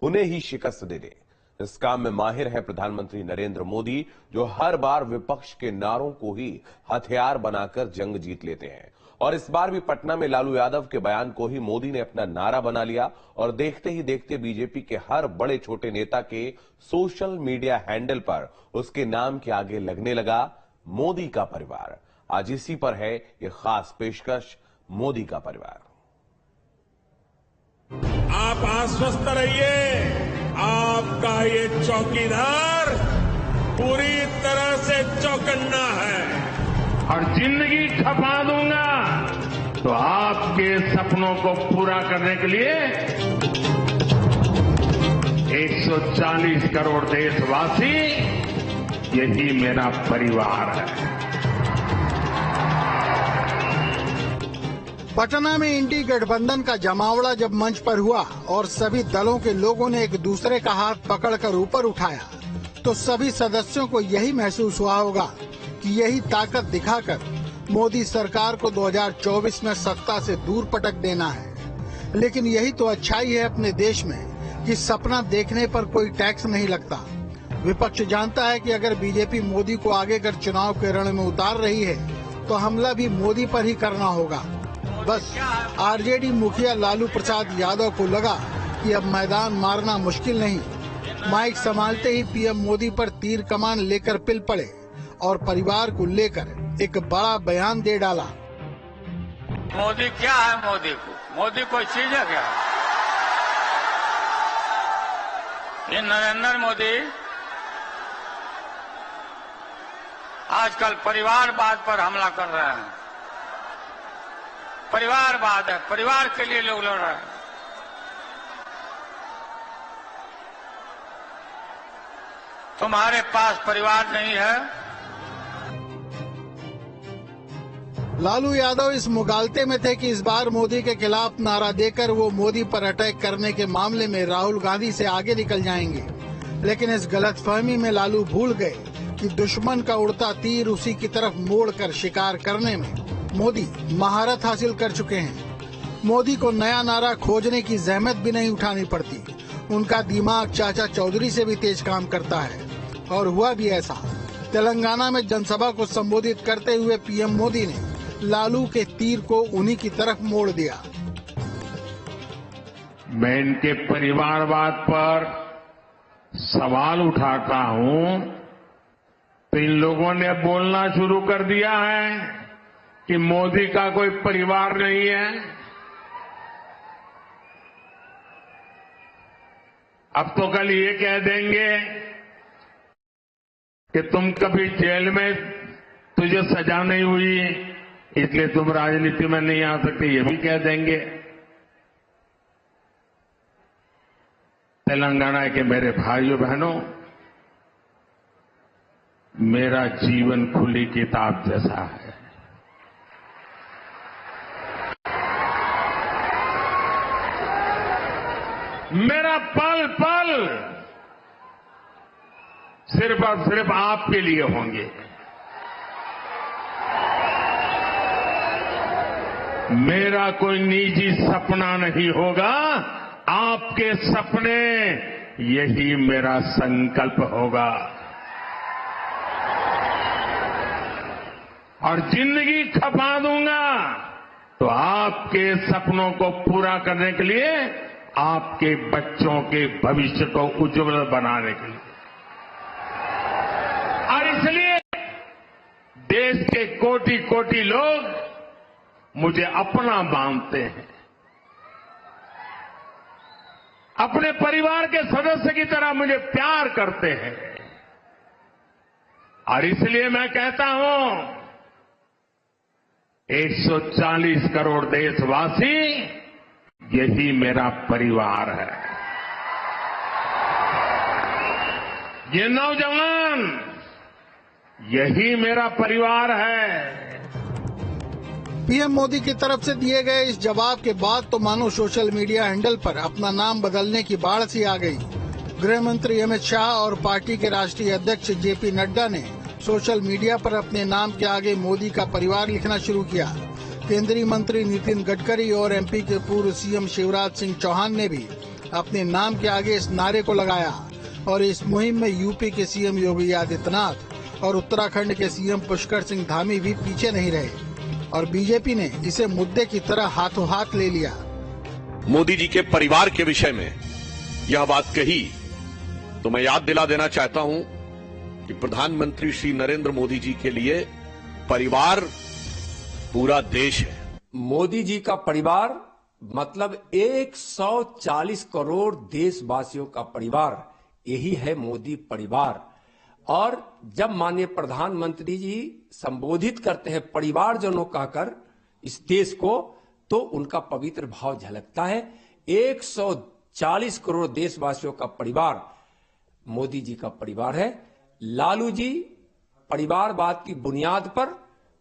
उन्हें ही शिकस्त दे दे। इस काम में माहिर है प्रधानमंत्री नरेंद्र मोदी, जो हर बार विपक्ष के नारों को ही हथियार बनाकर जंग जीत लेते हैं। और इस बार भी पटना में लालू यादव के बयान को ही मोदी ने अपना नारा बना लिया और देखते ही देखते बीजेपी के हर बड़े छोटे नेता के सोशल मीडिया हैंडल पर उसके नाम के आगे लगने लगा मोदी का परिवार। आज इसी पर है ये खास पेशकश, मोदी का परिवार। आप आश्वस्त रहिए, आपका ये चौकीदार पूरी तरह से चौकन्ना है और जिंदगी खपा दूंगा तो आपके सपनों को पूरा करने के लिए 140 करोड़ देशवासी, यही मेरा परिवार है। पटना में इंडी गठबंधन का जमावड़ा जब मंच पर हुआ और सभी दलों के लोगों ने एक दूसरे का हाथ पकड़कर ऊपर उठाया, तो सभी सदस्यों को यही महसूस हुआ होगा कि यही ताकत दिखाकर मोदी सरकार को 2024 में सत्ता से दूर पटक देना है। लेकिन यही तो अच्छाई है अपने देश में कि सपना देखने पर कोई टैक्स नहीं लगता। विपक्ष जानता है कि अगर बीजेपी मोदी को आगे कर चुनाव के रण में उतार रही है तो हमला भी मोदी पर ही करना होगा। बस आरजेडी मुखिया लालू प्रसाद यादव को लगा कि अब मैदान मारना मुश्किल नहीं। माइक संभालते ही पीएम मोदी पर तीर कमान लेकर पिल पड़े और परिवार को लेकर एक बड़ा बयान दे डाला। मोदी क्या है? मोदी कोई चीज है क्या? ये नरेंद्र मोदी आजकल परिवारवाद पर हमला कर रहे हैं। परिवारवाद है, परिवार के लिए लोग लड़ रहे हैं। तुम्हारे पास परिवार नहीं है। लालू यादव इस मुगालते में थे कि इस बार मोदी के खिलाफ नारा देकर वो मोदी पर अटैक करने के मामले में राहुल गांधी से आगे निकल जाएंगे। लेकिन इस गलतफहमी में लालू भूल गए कि दुश्मन का उड़ता तीर उसी की तरफ मोड़कर शिकार करने में मोदी महारत हासिल कर चुके हैं। मोदी को नया नारा खोजने की जहमत भी नहीं उठानी पड़ती। उनका दिमाग चाचा चौधरी से भी तेज काम करता है। और हुआ भी ऐसा। तेलंगाना में जनसभा को संबोधित करते हुए पीएम मोदी ने लालू के तीर को उन्हीं की तरफ मोड़ दिया। मैं इनके परिवारवाद पर सवाल उठाता हूं तो इन लोगों ने बोलना शुरू कर दिया है कि मोदी का कोई परिवार नहीं है। अब तो कल ये कह देंगे कि तुम कभी जेल में तुझे सजा नहीं हुई इसलिए तुम राजनीति में नहीं आ सकते, ये भी कह देंगे। तेलंगाना के मेरे भाइयों बहनों, मेरा जीवन खुली किताब जैसा है। मेरा पल पल सिर्फ और सिर्फ आपके लिए होंगे। मेरा कोई निजी सपना नहीं होगा, आपके सपने, यही मेरा संकल्प होगा। और जिंदगी खपा दूंगा तो आपके सपनों को पूरा करने के लिए, आपके बच्चों के भविष्य को उज्जवल बनाने के लिए। और इसलिए देश के कोटि कोटि लोग मुझे अपना मानते हैं, अपने परिवार के सदस्य की तरह मुझे प्यार करते हैं। और इसलिए मैं कहता हूं, 140 करोड़ देशवासी, यही मेरा परिवार है। ये नौजवान, यही मेरा परिवार है। पीएम मोदी की तरफ से दिए गए इस जवाब के बाद तो मानो सोशल मीडिया हैंडल पर अपना नाम बदलने की बाढ़ सी आ गई। गृह मंत्री अमित शाह और पार्टी के राष्ट्रीय अध्यक्ष जेपी नड्डा ने सोशल मीडिया पर अपने नाम के आगे मोदी का परिवार लिखना शुरू किया। केंद्रीय मंत्री नितिन गडकरी और एमपी के पूर्व सीएम शिवराज सिंह चौहान ने भी अपने नाम के आगे इस नारे को लगाया और इस मुहिम में यूपी के सीएम योगी आदित्यनाथ और उत्तराखंड के सीएम पुष्कर सिंह धामी भी पीछे नहीं रहे और बीजेपी ने इसे मुद्दे की तरह हाथों हाथ ले लिया। मोदी जी के परिवार के विषय में यह बात कही तो मैं याद दिला देना चाहता हूं कि प्रधानमंत्री श्री नरेंद्र मोदी जी के लिए परिवार पूरा देश है। मोदी जी का परिवार मतलब 140 करोड़ देशवासियों का परिवार, यही है मोदी परिवार। और जब माननीय प्रधानमंत्री जी संबोधित करते हैं परिवारजनों कहकर इस देश को, तो उनका पवित्र भाव झलकता है। 140 करोड़ देशवासियों का परिवार मोदी जी का परिवार है। लालू जी परिवारवाद की बुनियाद पर,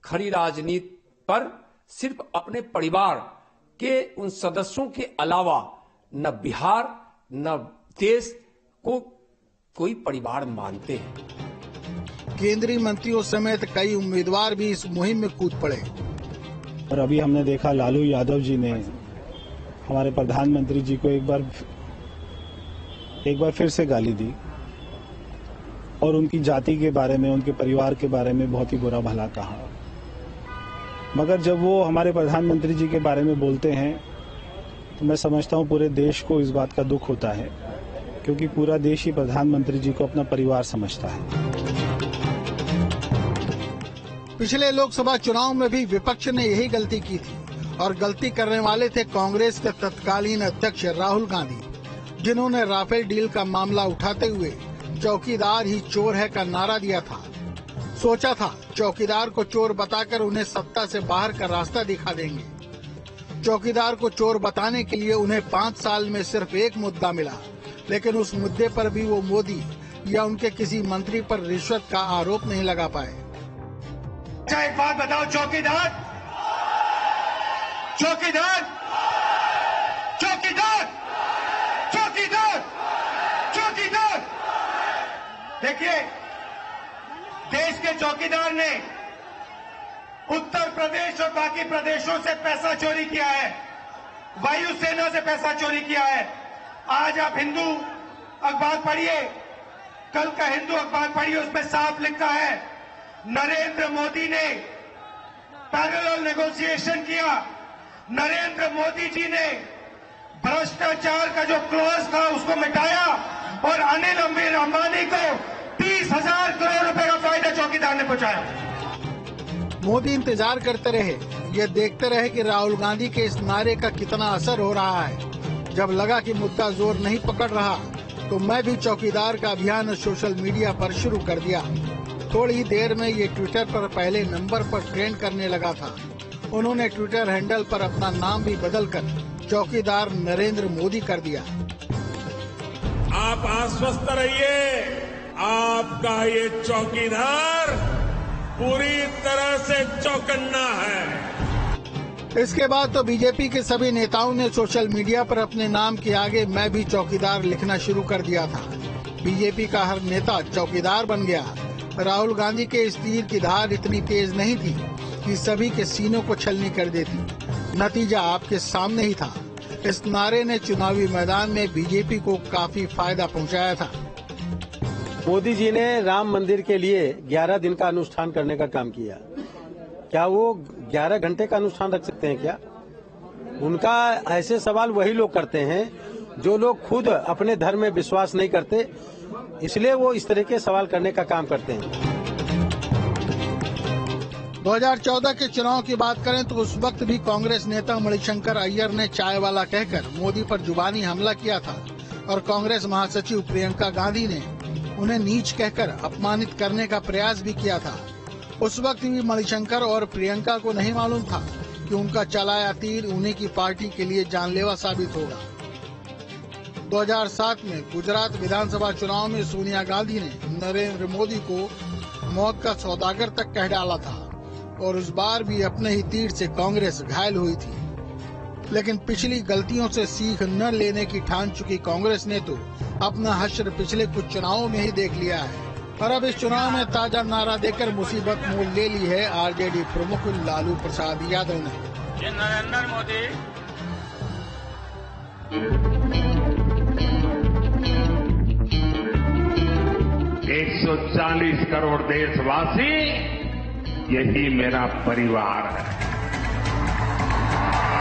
खरी राजनीति पर सिर्फ अपने परिवार के उन सदस्यों के अलावा न बिहार न देश को कोई परिवार मानते हैं। केंद्रीय मंत्रियों समेत कई उम्मीदवार भी इस मुहिम में कूद पड़े। और अभी हमने देखा लालू यादव जी ने हमारे प्रधानमंत्री जी को एक बार फिर से गाली दी और उनकी जाति के बारे में, उनके परिवार के बारे में बहुत ही बुरा भला कहा। मगर जब वो हमारे प्रधानमंत्री जी के बारे में बोलते हैं तो मैं समझता हूँ पूरे देश को इस बात का दुख होता है, क्योंकि पूरा देश ही प्रधानमंत्री जी को अपना परिवार समझता है। पिछले लोकसभा चुनाव में भी विपक्ष ने यही गलती की थी और गलती करने वाले थे कांग्रेस के तत्कालीन अध्यक्ष राहुल गांधी, जिन्होंने राफेल डील का मामला उठाते हुए चौकीदार ही चोर है का नारा दिया था। सोचा था चौकीदार को चोर बताकर उन्हें सत्ता से बाहर का रास्ता दिखा देंगे। चौकीदार को चोर बताने के लिए उन्हें 5 साल में सिर्फ एक मुद्दा मिला, लेकिन उस मुद्दे पर भी वो मोदी या उनके किसी मंत्री पर रिश्वत का आरोप नहीं लगा पाए। एक बात बताओ, चौकीदार चौकीदार चौकीदार चौकीदार चौकीदार देखिए, देश के चौकीदार ने उत्तर प्रदेश और बाकी प्रदेशों से पैसा चोरी किया है, वायुसेना से पैसा चोरी किया है। आज आप हिंदू अखबार पढ़िए, कल का हिंदू अखबार पढ़िए, उसमें साफ लिखा है नरेंद्र मोदी ने पैरेलल नेगोशिएशन किया। नरेंद्र मोदी जी ने भ्रष्टाचार का जो क्लॉज था उसको मिटाया और अनिल अंबानी को 30,000 करोड़ रुपए का फायदा चौकीदार ने पहुंचाया। मोदी इंतजार करते रहे, ये देखते रहे कि राहुल गांधी के इस नारे का कितना असर हो रहा है। जब लगा कि मुद्दा जोर नहीं पकड़ रहा तो मैं भी चौकीदार का अभियान सोशल मीडिया पर शुरू कर दिया। थोड़ी ही देर में ये ट्विटर पर पहले नंबर पर ट्रेंड करने लगा था। उन्होंने ट्विटर हैंडल पर अपना नाम भी बदलकर चौकीदार नरेंद्र मोदी कर दिया। आप आश्वस्त रहिए, आपका ये चौकीदार पूरी तरह से चौकन्ना है। इसके बाद तो बीजेपी के सभी नेताओं ने सोशल मीडिया पर अपने नाम के आगे मैं भी चौकीदार लिखना शुरू कर दिया था। बीजेपी का हर नेता चौकीदार बन गया। राहुल गांधी के इस तीर की धार इतनी तेज नहीं थी कि सभी के सीनों को छलनी कर देती। नतीजा आपके सामने ही था। इस नारे ने चुनावी मैदान में बीजेपी को काफी फायदा पहुंचाया था। मोदी जी ने राम मंदिर के लिए 11 दिन का अनुष्ठान करने का काम किया। क्या वो 11 घंटे का अनुष्ठान रख सकते हैं क्या? उनका ऐसे सवाल वही लोग करते हैं जो लोग खुद अपने धर्म में विश्वास नहीं करते, इसलिए वो इस तरह के सवाल करने का काम करते हैं। 2014 के चुनाव की बात करें तो उस वक्त भी कांग्रेस नेता मणिशंकर अय्यर ने चाय वाला कहकर मोदी पर जुबानी हमला किया था और कांग्रेस महासचिव प्रियंका गांधी ने उन्हें नीच कहकर अपमानित करने का प्रयास भी किया था। उस वक्त भी मणिशंकर और प्रियंका को नहीं मालूम था कि उनका चलाया तीर उन्हीं की पार्टी के लिए जानलेवा साबित होगा। 2007 में गुजरात विधानसभा चुनाव में सोनिया गांधी ने नरेंद्र मोदी को मौत का सौदागर तक कह डाला था और उस बार भी अपने ही तीर से कांग्रेस घायल हुई थी। लेकिन पिछली गलतियों से सीख न लेने की ठान चुकी कांग्रेस ने तो अपना हश्र पिछले कुछ चुनावों में ही देख लिया है और अब इस चुनाव में ताजा नारा देकर मुसीबत मोल ले ली है आरजेडी प्रमुख लालू प्रसाद यादव ने। नरेंद्र मोदी 140 करोड़ देशवासी यही मेरा परिवार है।